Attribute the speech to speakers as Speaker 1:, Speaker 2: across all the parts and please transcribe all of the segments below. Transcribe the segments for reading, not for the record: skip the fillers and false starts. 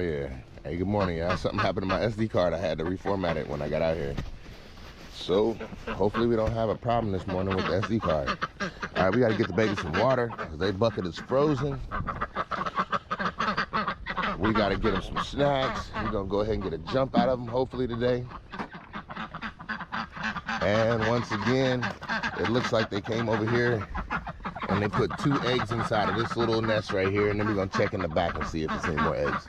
Speaker 1: yeah. Hey, good morning, y'all. Something happened to my SD card. I had to reformat it when I got out here. So, hopefully we don't have a problem this morning with the SD card. All right, we got to get the baby some water because their bucket is frozen. We got to get them some snacks. We're going to go ahead and get a jump out of them hopefully today. And once again, it looks like they came over here and they put 2 eggs inside of this little nest right here. And then we're going to check in the back and see if there's any more eggs.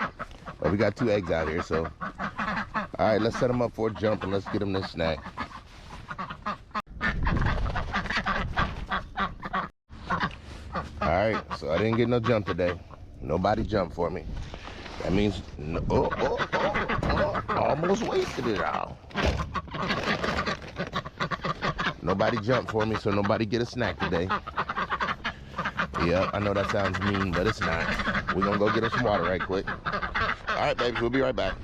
Speaker 1: But we got 2 eggs out here, so. All right, let's set them up for a jump and let's get them this snack. All right, so I didn't get no jump today. Nobody jumped for me. That means, almost wasted it all. Nobody jumped for me, so nobody get a snack today. Yeah, I know that sounds mean, but it's not. We're gonna go get us some water right quick. All right, babies, we'll be right back.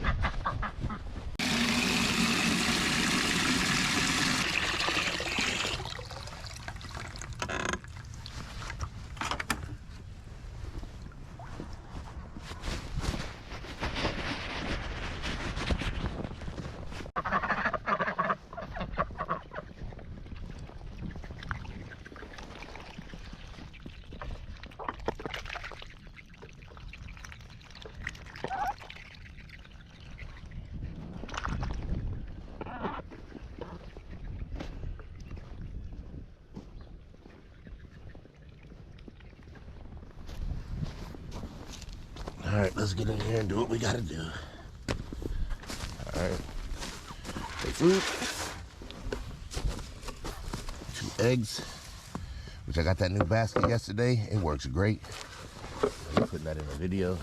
Speaker 1: All right, let's get in here and do what we gotta do. All right, the fruit, 2 eggs, which I got that new basket yesterday. It works great. I'm putting that in a video.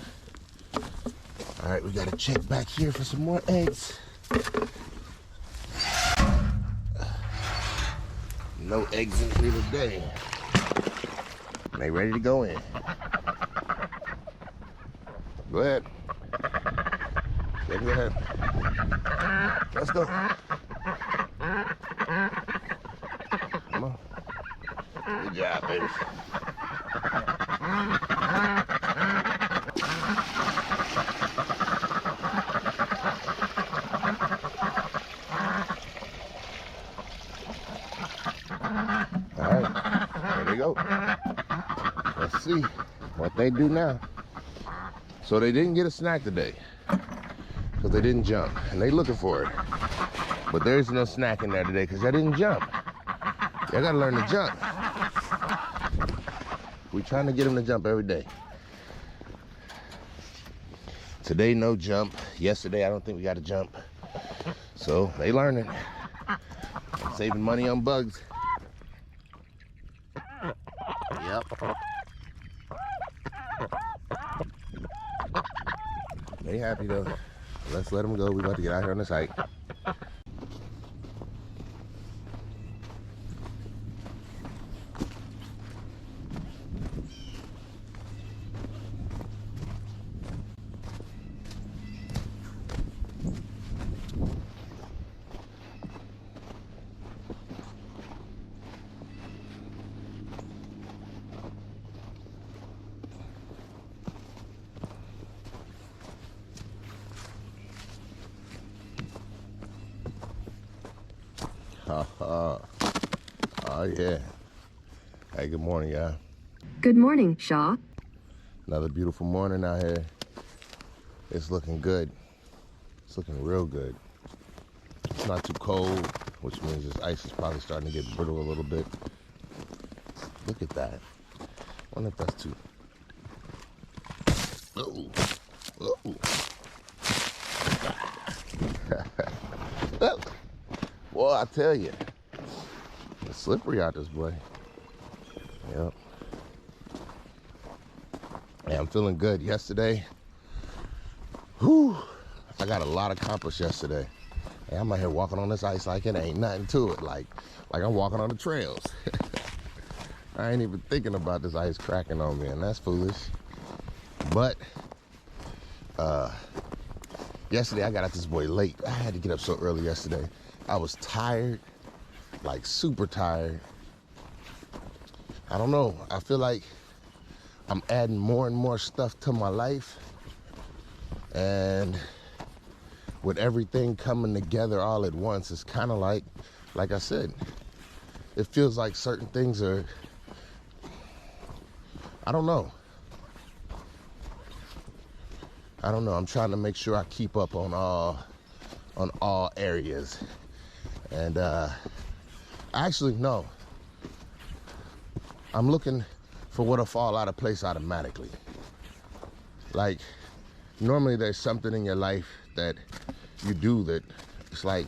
Speaker 1: All right, we gotta check back here for some more eggs. No eggs in here today. They ready to go in. Go ahead. Yeah, go ahead. Let's go. Come on. Good job, baby. All right, there they go. Let's see what they do now. So they didn't get a snack today because they didn't jump, and they looking for it. But there's no snack in there today because I didn't jump. Y'all gotta learn to jump. We trying to get them to jump every day. Today, no jump. Yesterday, I don't think we got to jump. So they learning. Saving money on bugs. Yep. They happy though. Let's let them go. We about to get out here on this hike. Oh yeah. Hey, good morning, y'all.
Speaker 2: Good morning, Shaw.
Speaker 1: Another beautiful morning out here. It's looking good. It's looking real good. It's not too cold, which means this ice is probably starting to get brittle a little bit. Look at that. I wonder if that's too. Oh. Oh. Well, I tell you, it's slippery out this way. Yep. Yeah, I'm feeling good. Yesterday, whew, I got a lot accomplished yesterday. Hey, I'm out here walking on this ice like it ain't nothing to it. Like I'm walking on the trails. I ain't even thinking about this ice cracking on me, and that's foolish. But yesterday I got out this boy late. I had to get up so early yesterday. I was tired, like super tired. I don't know. I feel like I'm adding more and more stuff to my life. And with everything coming together all at once, it's kind of like I said, it feels like certain things are, I don't know. I'm trying to make sure I keep up on all areas. And actually, no. I'm looking for what'll fall out of place automatically. Like, normally there's something in your life that you do that it's like,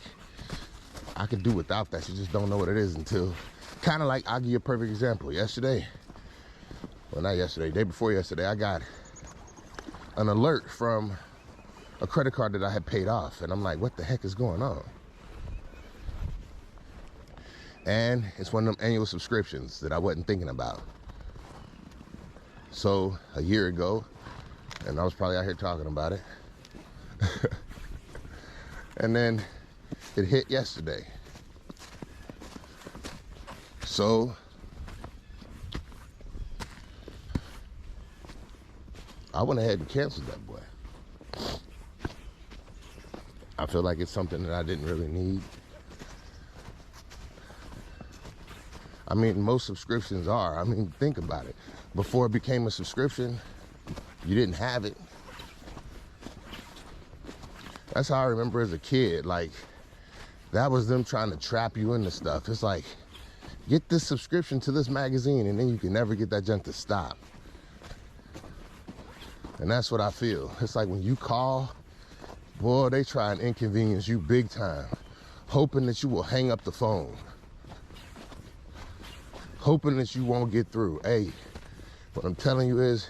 Speaker 1: I could do without that. You just don't know what it is until, kind of like, I'll give you a perfect example. Yesterday, well, not yesterday, day before yesterday, I got an alert from a credit card that I had paid off. And I'm like, what the heck is going on? And it's one of them annual subscriptions that I wasn't thinking about. So a year ago, and I was probably out here talking about it. And then it hit yesterday. So I went ahead and canceled that boy. I feel like it's something that I didn't really need. I mean, most subscriptions are. I mean, think about it. Before it became a subscription, you didn't have it. That's how I remember as a kid. Like, that was them trying to trap you into stuff. It's like, get this subscription to this magazine and then you can never get that junk to stop. And that's what I feel. It's like when you call, boy, they try and inconvenience you big time, hoping that you will hang up the phone, hoping that you won't get through. Hey, what I'm telling you is,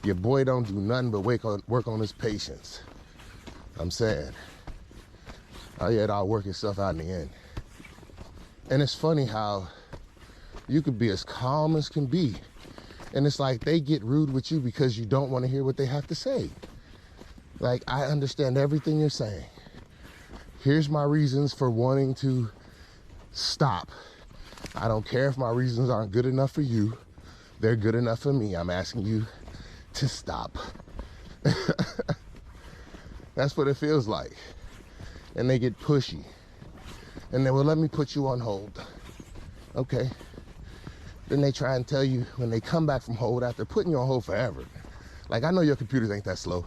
Speaker 1: your boy don't do nothing but work on his patience. I'm saying, oh yeah, it all work itself out in the end. And it's funny how you could be as calm as can be, and it's like they get rude with you because you don't want to hear what they have to say. Like, I understand everything you're saying. Here's my reasons for wanting to stop. I don't care if my reasons aren't good enough for you. They're good enough for me. I'm asking you to stop. That's what it feels like. And they get pushy. And they will let me put you on hold. Okay. Then they try and tell you when they come back from hold after putting you on hold forever. Like, I know your computers ain't that slow.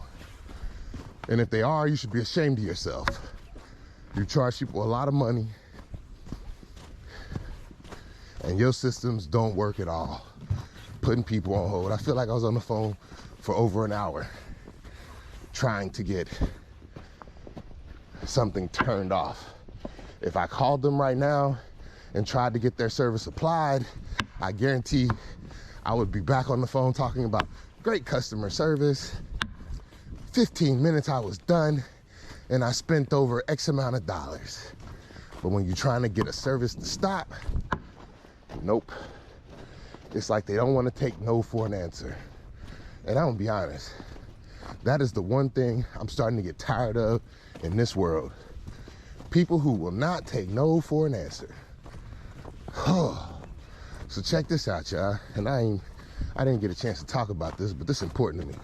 Speaker 1: And if they are, you should be ashamed of yourself. You charge people a lot of money. And your systems don't work at all. Putting people on hold. I feel like I was on the phone for over an hour trying to get something turned off. If I called them right now and tried to get their service applied, I guarantee I would be back on the phone talking about great customer service. 15 minutes I was done and I spent over X amount of dollars. But when you're trying to get a service to stop, nope. It's like they don't want to take no for an answer. And I'm gonna be honest, that is the one thing I'm starting to get tired of in this world. People who will not take no for an answer. So check this out, y'all. And I didn't get a chance to talk about this, but this is important to me.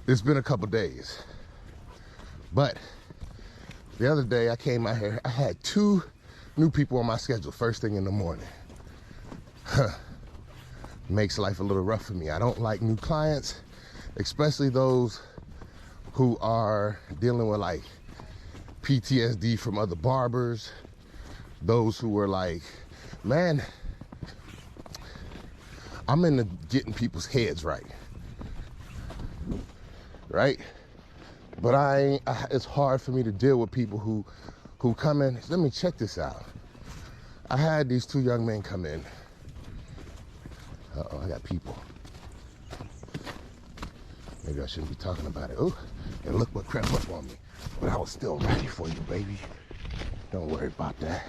Speaker 1: It's been a couple days, but the other day I came out here, I had 2 new people on my schedule first thing in the morning. Makes life a little rough for me. I don't like new clients, especially those who are dealing with like PTSD from other barbers, those who are like, man, I'm into getting people's heads right, but it's hard for me to deal with people who come in. Let me check this out. I had these 2 young men come in. Uh-oh, I got people. Maybe I shouldn't be talking about it. Oh, and look what crept up on me. But I was still ready for you, baby. Don't worry about that.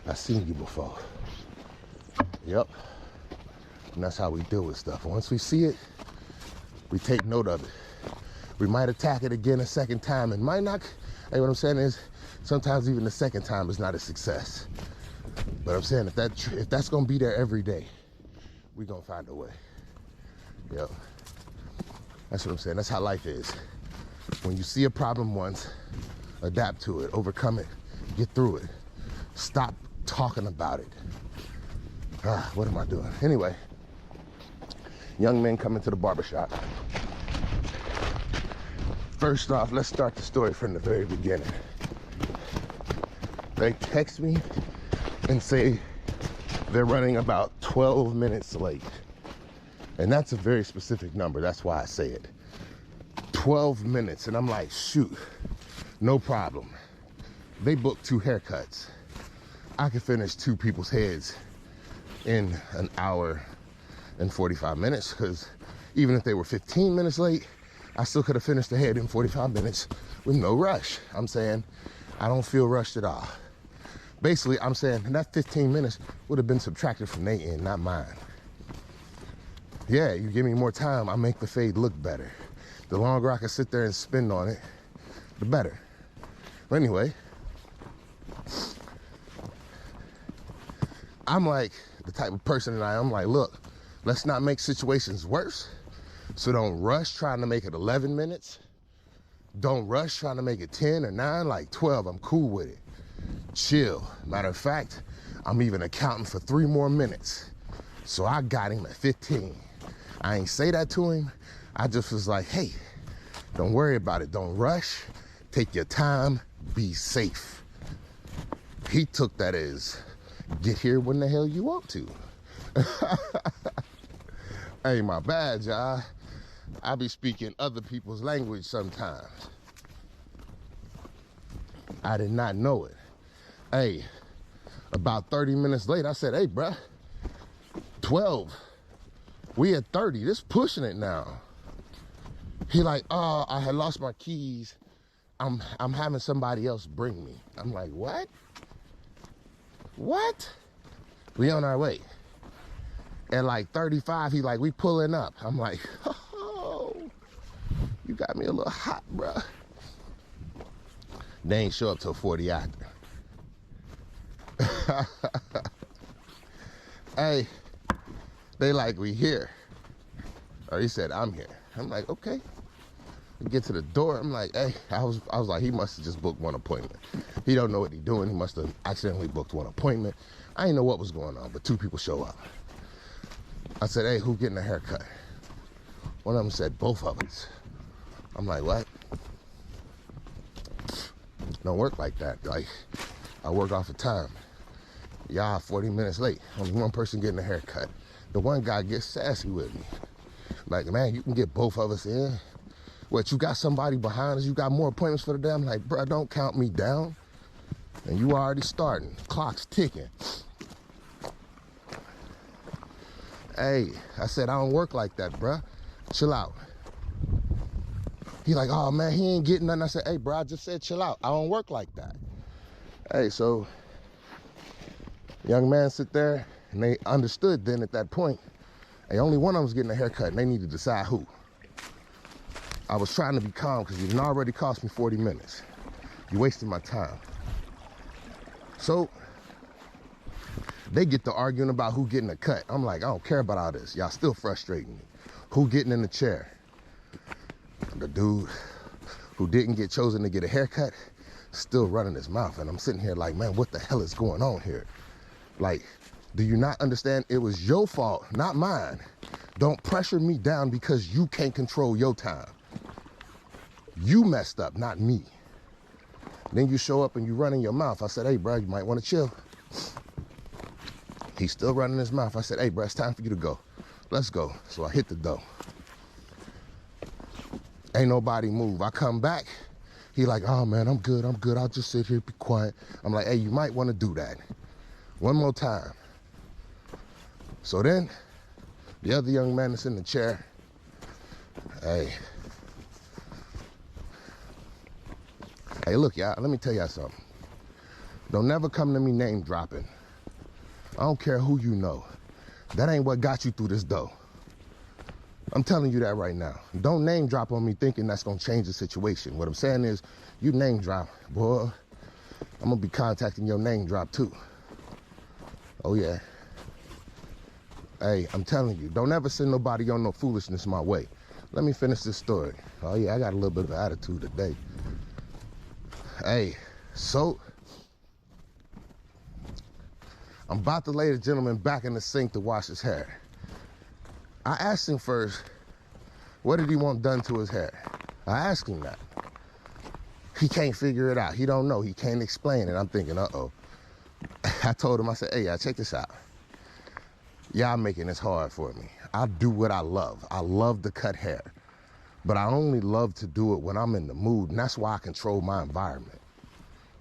Speaker 1: I've seen you before. Yep. And that's how we deal with stuff. Once we see it, we take note of it. We might attack it again a second time and might not. Hey, what I'm saying is, sometimes even the second time is not a success. But I'm saying if that's gonna be there every day, we gonna find a way. Yep. That's what I'm saying. That's how life is. When you see a problem once, adapt to it, overcome it, get through it. Stop talking about it. What am I doing? Anyway, young men coming to the barbershop. First off, let's start the story from the very beginning. They text me and say they're running about 12 minutes late. And that's a very specific number. That's why I say it. 12 minutes. And I'm like, shoot, no problem. They booked 2 haircuts. I could finish 2 people's heads in an hour and 45 minutes, because even if they were 15 minutes late, I still could have finished the head in 45 minutes with no rush. I'm saying I don't feel rushed at all. Basically, I'm saying that 15 minutes would have been subtracted from their end, not mine. Yeah, you give me more time, I make the fade look better. The longer I can sit there and spend on it, the better. But anyway, I'm like the type of person that I'm like, look, let's not make situations worse. So don't rush trying to make it 11 minutes. Don't rush trying to make it 10 or 9, like 12, I'm cool with it. Chill. Matter of fact, I'm even accounting for 3 more minutes. So I got him at 15. I ain't say that to him. I just was like, hey, don't worry about it. Don't rush. Take your time. Be safe. He took that as, get here when the hell you want to. Hey, my bad, y'all. I be speaking other people's language sometimes. I did not know it. Hey, about 30 minutes later, I said, hey, bruh, 12. We at 30. This pushing it now. He like, oh, I had lost my keys. I'm having somebody else bring me. I'm like, what? What? We on our way. At like 35, he like, we pulling up. I'm like, oh, you got me a little hot, bruh. They ain't show up till 40 after. Hey, they like, we here. Or he said, I'm here. I'm like, okay. We get to the door. I'm like, hey, I was like, he must have just booked 1 appointment. He don't know what he's doing. He must have accidentally booked 1 appointment. I didn't know what was going on, but 2 people show up. I said, hey, who getting a haircut? One of them said, both of us. I'm like, what? Don't work like that. Like, I work off of time. Y'all 40 minutes late. Only 1 person getting a haircut. The one guy gets sassy with me. Like, man, you can get both of us in. What, you got somebody behind us? You got more appointments for the day? I'm like, bro, don't count me down. And you already starting. Clock's ticking. Hey, I said, I don't work like that, bruh. Chill out. He like, oh, man, he ain't getting nothing. I said, hey, bro, I just said chill out. I don't work like that. Hey, so young man sit there, and they understood then at that point, hey, only one of them was getting a haircut, and they need to decide who. I was trying to be calm because it already cost me 40 minutes. You wasted my time. So they get to arguing about who getting a cut. I'm like, I don't care about all this. Y'all still frustrating me. Who getting in the chair? The dude who didn't get chosen to get a haircut still running his mouth. And I'm sitting here like, man, what the hell is going on here? Like, do you not understand? It was your fault, not mine. Don't pressure me down because you can't control your time. You messed up, not me. Then you show up and you run in your mouth. I said, hey, bro, you might want to chill. He's still running his mouth. I said, hey, bro, it's time for you to go. Let's go. So I hit the door. Ain't nobody move. I come back. He like, oh, man, I'm good. I'll just sit here, be quiet. I'm like, hey, you might want to do that. 1 more time. So then the other young man that's in the chair, hey, look, y'all, let me tell y'all something. Don't never come to me name dropping. I don't care who you know. That ain't what got you through this door. I'm telling you that right now. Don't name drop on me thinking that's gonna change the situation. What I'm saying is, you name drop, boy, I'm gonna be contacting your name drop too. Oh yeah. Hey, I'm telling you, don't ever send nobody on no foolishness my way. let me finish this story. Oh yeah, I got a little bit of attitude today. Hey, so I'm about to lay the gentleman back in the sink to wash his hair. I asked him first, what did he want done to his hair? I asked him that. He can't figure it out. He don't know. He can't explain it. I'm thinking, uh-oh. I told him, I said, hey, check this out. Y'all making this hard for me. I do what I love. I love to cut hair. But I only love to do it when I'm in the mood. And that's why I control my environment.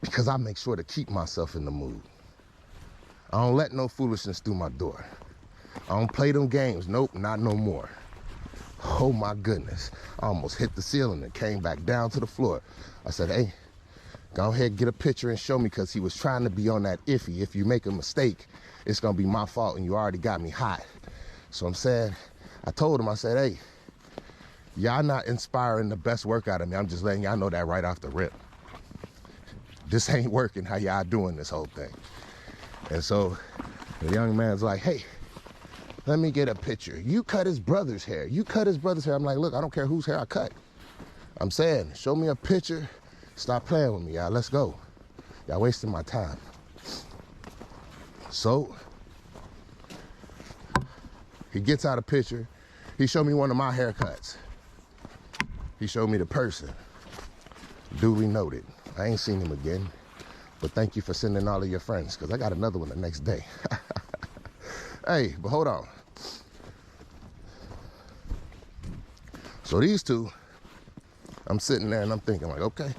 Speaker 1: Because I make sure to keep myself in the mood. I don't let no foolishness through my door. I don't play them games. Nope, not no more. Oh my goodness. I almost hit the ceiling and came back down to the floor. I said, hey, go ahead, get a picture and show me, because he was trying to be on that iffy. If you make a mistake, it's gonna be my fault and you already got me hot. So I'm saying, I told him, I said, hey, y'all not inspiring the best work out of me. I'm just letting y'all know that right off the rip. This ain't working how y'all doing this whole thing. And so the young man's like, hey, let me get a picture. You cut his brother's hair. You cut his brother's hair. I'm like, look, I don't care whose hair I cut. I'm saying, show me a picture. Stop playing with me, y'all. Let's go. Y'all wasting my time. So he gets out a picture. He showed me one of my haircuts. He showed me the person. Duly noted. I ain't seen him again. But thank you for sending all of your friends, because I got another one the next day. Hey, but hold on. So these two, I'm sitting there and I'm thinking like, okay,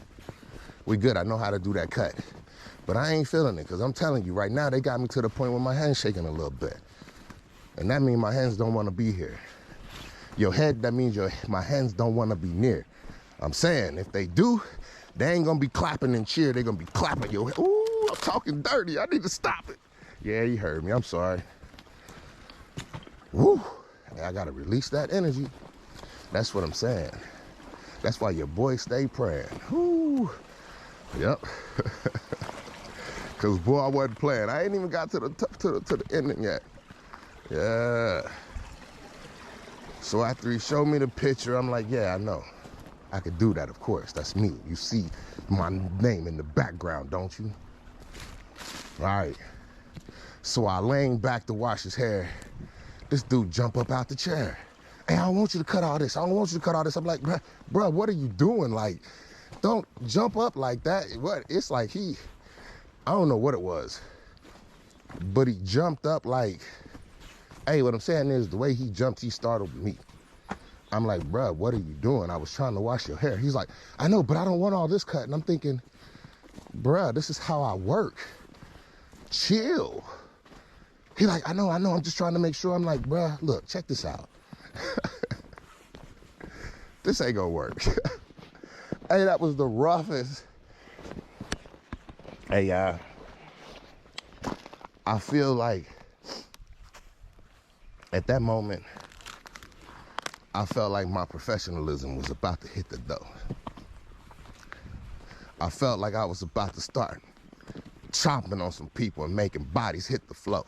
Speaker 1: we good. I know how to do that cut. But I ain't feeling it, because I'm telling you right now, they got me to the point where my hand's shaking a little bit. And that means my hands don't want to be here. Your head, that means my hands don't want to be near. I'm saying, if they do, they ain't going to be clapping and cheer. They're going to be clapping your head. Ooh, I'm talking dirty. I need to stop it. Yeah, you heard me. I'm sorry. Woo. I got to release that energy. That's what I'm saying. That's why your boy stay praying. Woo. Yep. Because, boy, I wasn't playing. I ain't even got to the ending yet. Yeah. So after he showed me the picture, I'm like, yeah, I know. I could do that, of course. That's me. You see my name in the background, don't you? All right. So I leaned back to wash his hair. This dude jump up out the chair. Hey, I don't want you to cut all this. I don't want you to cut all this. I'm like, bruh, what are you doing? Like, don't jump up like that. What? It's like I don't know what it was, but he jumped up like, hey, what I'm saying is the way he jumped, he startled me. I'm like, bruh, what are you doing? I was trying to wash your hair. He's like, I know, but I don't want all this cut. And I'm thinking, bruh, this is how I work. Chill. He like, I know, I'm just trying to make sure. I'm like, bruh, look, check this out. This ain't gonna work. Hey, that was the roughest. Hey, I feel like at that moment, I felt like my professionalism was about to hit the dough. I felt like I was about to start chomping on some people and making bodies hit the floor.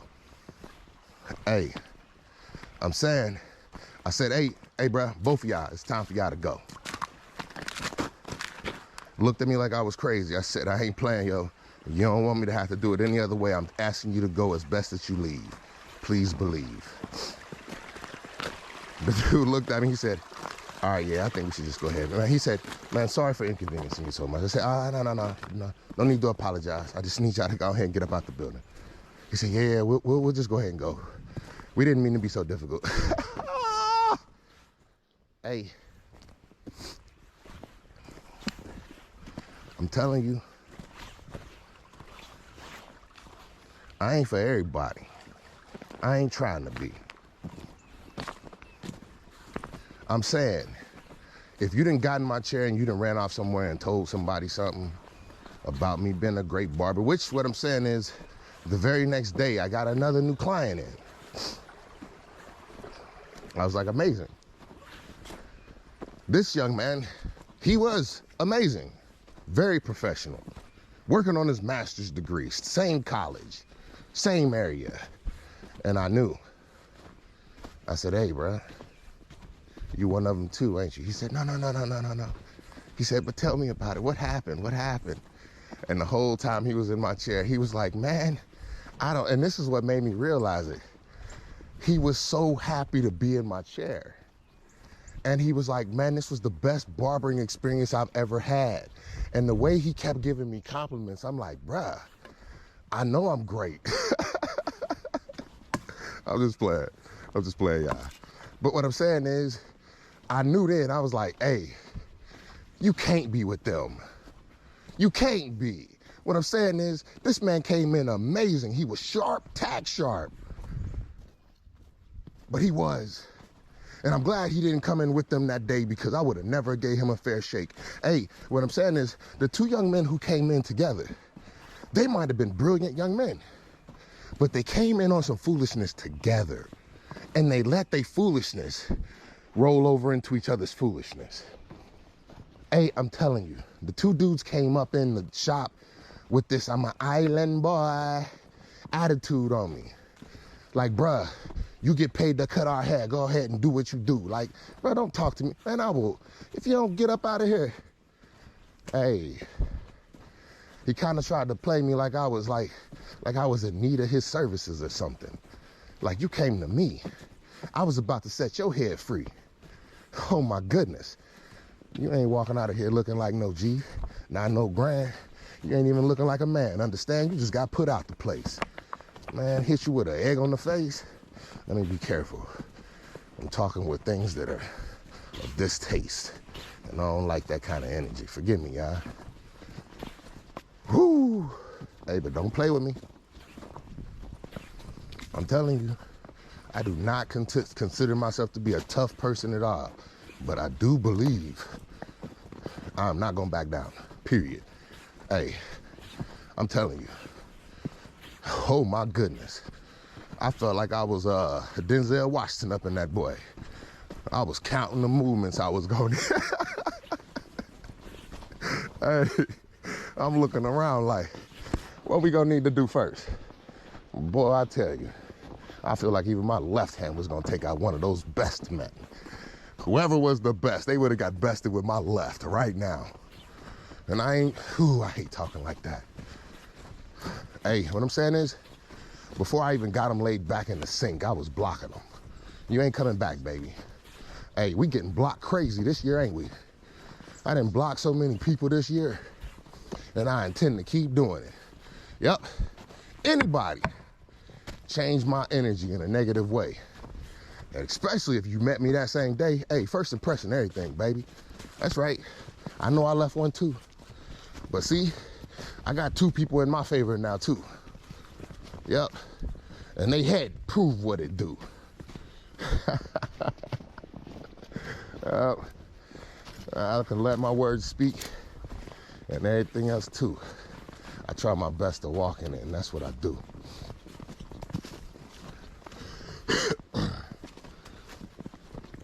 Speaker 1: Hey, I'm saying, I said, hey, bro, both of y'all, it's time for y'all to go. Looked at me like I was crazy. I said, I ain't playing, yo. If you don't want me to have to do it any other way, I'm asking you to go as best as you leave. Please believe. The dude looked at me, he said, all right, yeah, I think we should just go ahead. And he said, man, sorry for inconveniencing you so much. I said, no need to apologize. I just need y'all to go ahead and get up out the building. He said, yeah, we'll just go ahead and go. We didn't mean to be so difficult. Hey, I'm telling you, I ain't for everybody. I ain't trying to be. I'm saying, if you done got in my chair and you done ran off somewhere and told somebody something about me being a great barber, which what I'm saying is, the very next day, I got another new client in. I was like, amazing. This young man, he was amazing, very professional, working on his master's degree, same college, same area. And I knew. I said, hey, bro, You one of them too, ain't you? He said, no, no, no, no, no, no, no. He said, but tell me about it. What happened? What happened? And the whole time he was in my chair, he was like, man, I don't, and this is what made me realize it. He was so happy to be in my chair. And he was like, man, this was the best barbering experience I've ever had. And the way he kept giving me compliments, I'm like, bruh, I know I'm great. I'm just playing, y'all. But what I'm saying is, I knew then, I was like, hey, you can't be with them. You can't be. What I'm saying is, this man came in amazing. He was sharp, tack sharp. But he was. And I'm glad he didn't come in with them that day because I would have never gave him a fair shake. Hey, what I'm saying is, the two young men who came in together, they might have been brilliant young men, but they came in on some foolishness together. And they let their foolishness roll over into each other's foolishness. Hey, I'm telling you, the two dudes came up in the shop with this I'm an island boy attitude on me. Like, bruh, you get paid to cut our hair. Go ahead and do what you do. Like, bro, don't talk to me. Man, I will. If you don't get up out of here. Hey. He kind of tried to play me like I was in need of his services or something. Like, you came to me. I was about to set your head free. Oh, my goodness. You ain't walking out of here looking like no G, not no Grand. You ain't even looking like a man. Understand? You just got put out the place. Man, hit you with an egg on the face. Let me be careful. I'm talking with things that are of this taste. And I don't like that kind of energy. Forgive me, y'all. Whoo! Hey, but don't play with me. I'm telling you, I do not consider myself to be a tough person at all. But I do believe I'm not going to back down, period. Hey, I'm telling you. Oh, my goodness. I felt like I was Denzel Washington up in that boy. I was counting the movements I was going. Hey, I'm looking around like, what we gonna need to do first? Boy, I tell you, I feel like even my left hand was gonna take out one of those best men. Whoever was the best, they would have got bested with my left right now. And I hate talking like that. Hey, what I'm saying is, before I even got him laid back in the sink, I was blocking him. You ain't coming back, baby. Hey, we getting blocked crazy this year, ain't we? I done blocked so many people this year, and I intend to keep doing it. Yep. Anybody change my energy in a negative way. And especially if you met me that same day, hey, first impression, everything, baby. That's right. I know I left one too. But see, I got two people in my favor now too. Yep. And they had prove what it do. I can let my words speak and everything else too. I try my best to walk in it, and that's what I do.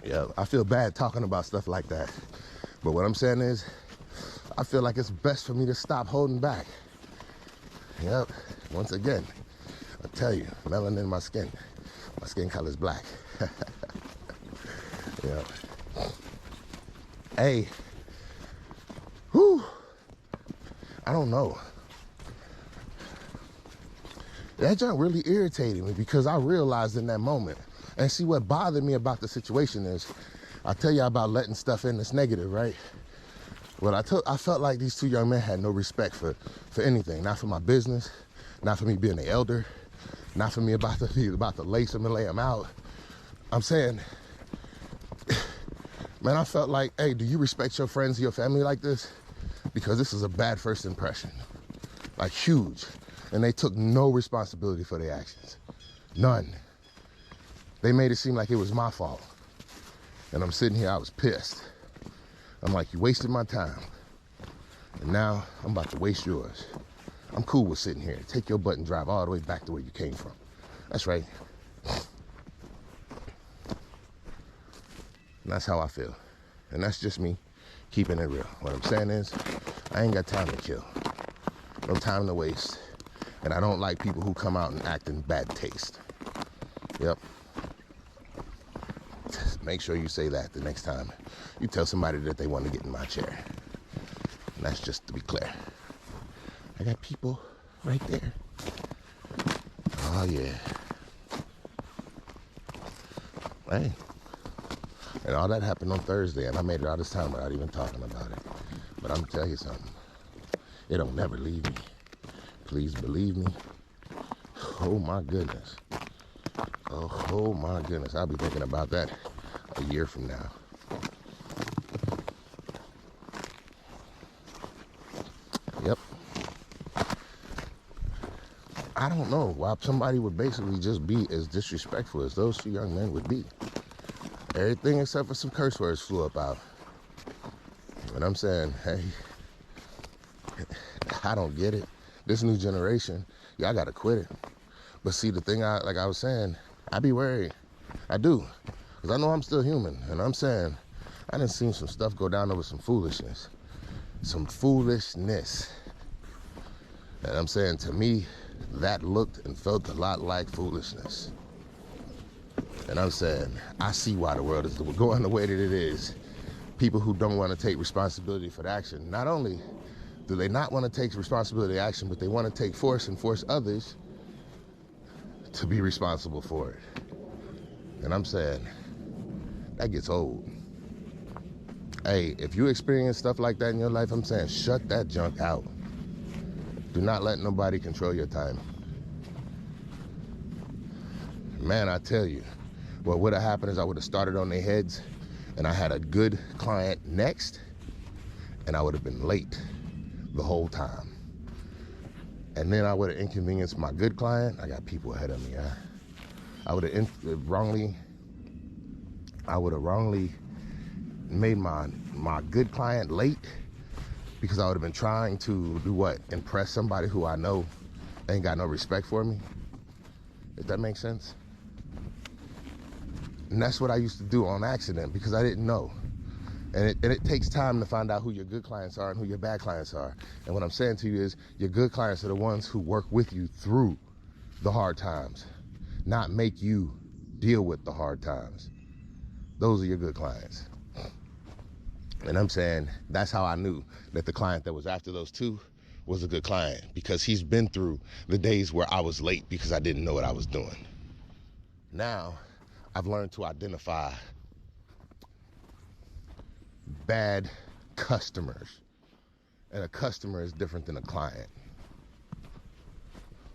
Speaker 1: Yeah, I feel bad talking about stuff like that. But what I'm saying is, I feel like it's best for me to stop holding back. Yep, once again, I tell you, melanin in my skin. My skin color's black. Yeah. Hey. Whew. I don't know. That junk really irritated me because I realized in that moment. And see, what bothered me about the situation is, I tell you about letting stuff in that's negative, right? Well, I felt like these two young men had no respect for anything. Not for my business, not for me being the elder, not for me about to lace them and lay them out. I'm saying, man, I felt like, hey, do you respect your friends, your family like this? Because this is a bad first impression. Like, huge. And they took no responsibility for their actions. None. They made it seem like it was my fault. And I'm sitting here, I was pissed. I'm like, you wasted my time. And now I'm about to waste yours. I'm cool with sitting here. Take your butt and drive all the way back to where you came from. That's right. And that's how I feel. And that's just me keeping it real. What I'm saying is, I ain't got time to kill. No time to waste. And I don't like people who come out and act in bad taste. Yep. make sure you say that the next time you tell somebody that they want to get in my chair. And that's just to be clear. I got people right there. Oh, yeah. Hey. And all that happened on Thursday, and I made it all this time without even talking about it. But I'm going to tell you something. It don't never leave me. Please believe me. Oh, my goodness. Oh, my goodness. I'll be thinking about that a year from now. Yep. I don't know why somebody would basically just be as disrespectful as those two young men would be. Everything except for some curse words flew up out. And I'm saying, hey, I don't get it. This new generation, y'all gotta quit it. But see, the thing, like I was saying, I be worried. I do. Because I know I'm still human. And I'm saying, I done seen some stuff go down over some foolishness. Some foolishness. And I'm saying, to me, that looked and felt a lot like foolishness. And I'm saying, I see why the world is going the way that it is. People who don't want to take responsibility for the action. Not only do they not want to take responsibility for action, but they want to take force and force others to be responsible for it. And I'm saying, that gets old. Hey, if you experience stuff like that in your life, I'm saying, shut that junk out. Do not let nobody control your time. Man, I tell you, what would have happened is I would have started on their heads, and I had a good client next, and I would have been late the whole time. And then I would have inconvenienced my good client. I got people ahead of me. I would have wrongly made my good client late because I would have been trying to do what? Impress somebody who I know ain't got no respect for me. If that makes sense. And that's what I used to do on accident because I didn't know. And it takes time to find out who your good clients are and who your bad clients are. And what I'm saying to you is your good clients are the ones who work with you through the hard times, not make you deal with the hard times. Those are your good clients. And I'm saying that's how I knew that the client that was after those two was a good client, because he's been through the days where I was late because I didn't know what I was doing. Now, I've learned to identify bad customers. And a customer is different than a client.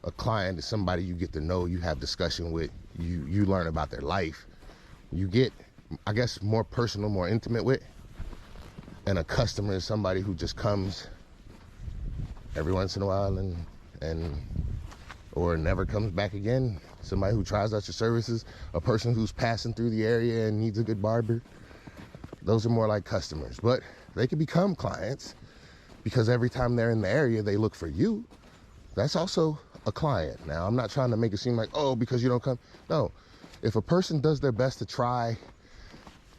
Speaker 1: A client is somebody you get to know, you have discussion with, you learn about their life. You get, I guess, more personal, more intimate with. And a customer is somebody who just comes every once in a while and or never comes back again. Somebody who tries out your services, a person who's passing through the area and needs a good barber. Those are more like customers, but they can become clients because every time they're in the area, they look for you. That's also a client. Now, I'm not trying to make it seem like, oh, because you don't come. No, if a person does their best to try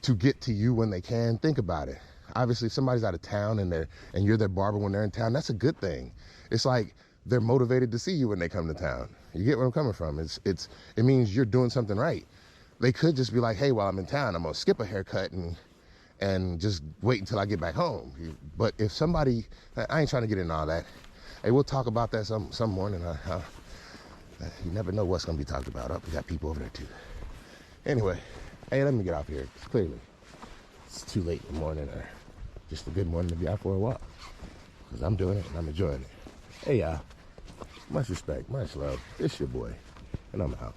Speaker 1: to get to you when they can, think about it. Obviously, if somebody's out of town and you're their barber when they're in town, that's a good thing. It's like they're motivated to see you when they come to town. You get where I'm coming from? It means you're doing something right. They could just be like, hey, while I'm in town, I'm gonna skip a haircut and just wait until I get back home. But if somebody, I ain't trying to get into all that. Hey, we'll talk about that some morning. You never know what's gonna be talked about. Oh, we got people over there too. Anyway, hey, let me get off here. Clearly, it's too late in the morning, or just a good morning to be out for a walk. Because I'm doing it and I'm enjoying it. Hey, y'all. Much respect, much love. It's your boy, and I'm out.